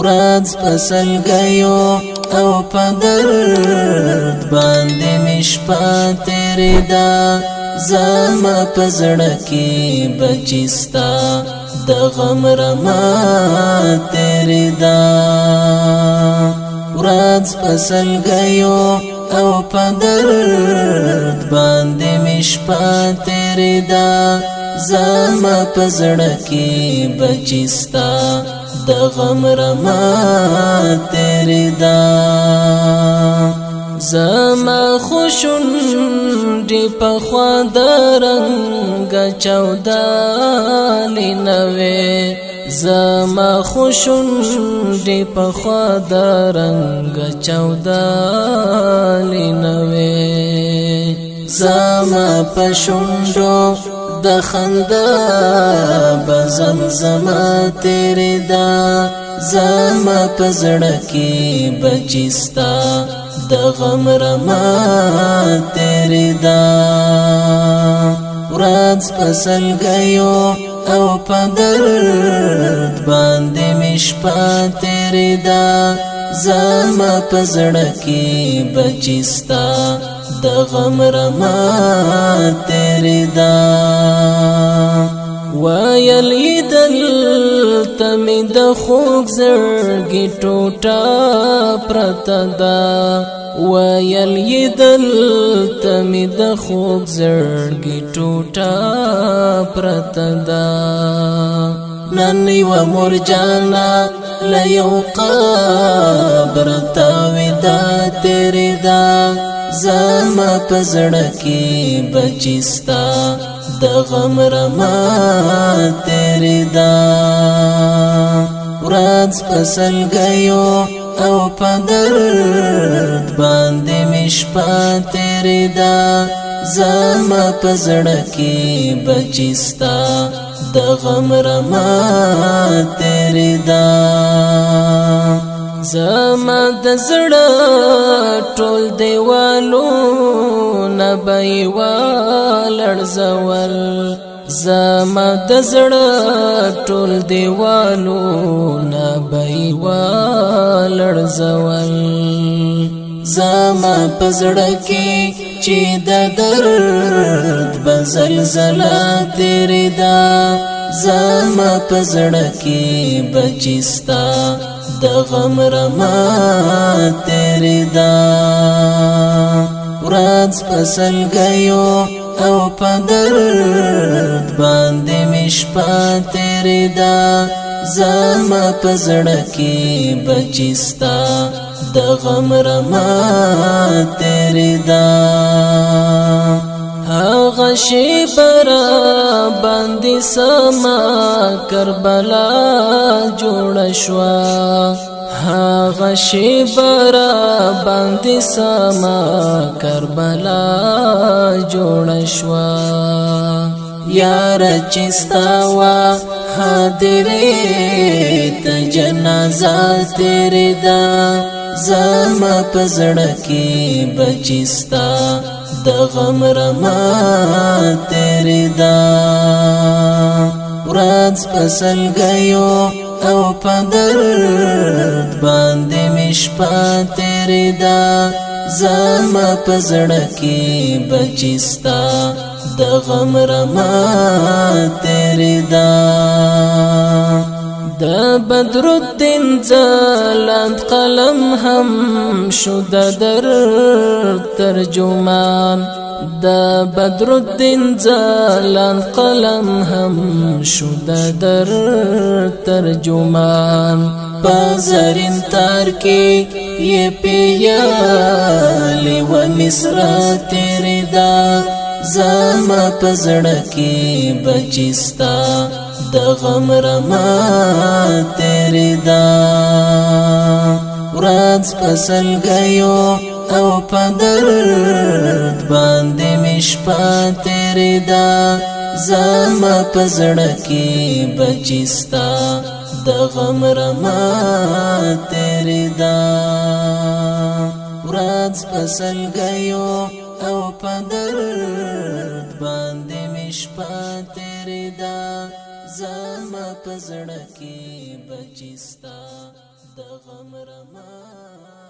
ورځ پسل گیو او پدرد باندې مشپا تیرې دا زما پزړه کې بچستا د غم رما تیرې دا ورځ پسل گیو او پدرد باندې مشپا تیرې دا زما پزړه کې بچستا د غم رما تیرې دا زما خوشون دی پخوا د رنگ چودالی نوے زما خوشون دی پخوا د رنگ چودالی نوے زما پشوندو د خندا بزمزما تیرې دا زما پزړه کې بچستا د غم رما تیرې دا ورځ پسل گیو او پدرد باندې مشپا تیرې دا زما پزړه کې بچستا د غم رما تیرې دا ویلی دلته مې د خوږ زړګي ټوټه پرته ده ویلی دلته مې د خوږ زړګي ټوټه پرته ده نن یوه مرجانه له یو قبر تاویده تیرې ده زما پزړه کې بچستا د غم رما تیرې دا ورځ پسل گیو او پدرد باندې مشپا تیرې دا زما پزړه کې بچستا د غم رما تیرې دا زما د زړه ټول دیوالو نبی والړزول زما د زړه ټول دیوالو نبی والړزول زما پزړه کې چې د درد بزلزله تیرې دا زما پزړه کې بچستا د غم رما تیرې دا ورځ پسل گیو او پدرد باندې مشپا تیرې دا زما پزړه کې بچستا د غم رما تیرې دا هغه شیبرا باندې سما کربلا جوړ شوا هغه شیبرا باندې سما کربلا جوړ شوا یار چستاوا حاضرې ته جنازه تیرې دا زما پزړه کې بچستا د غم رما تیرې دا ورځ پسل گیو او پدرد باندې مشپا تیرې دا زما پزړه کې بچستا د غم رما تیرې دا د بدرالدین ځلاند قلم هم شو د درد ترجمان د بدرالدین ځلاند قلم هم شو د درد ترجمان په زرین تار کې یې پیالې و مصرا تیرې دا زما پزړه کې بچستا د غم رما تیرې دا ورځ پسل گیو او پدرد باندې مشپا تیرې دا زما پزړه کې بچستا د غم رما تیرې دا ورځ پسل گیو او پدرد باندې مشپا تیرې دا زما پزړه کې بچستا د غم رما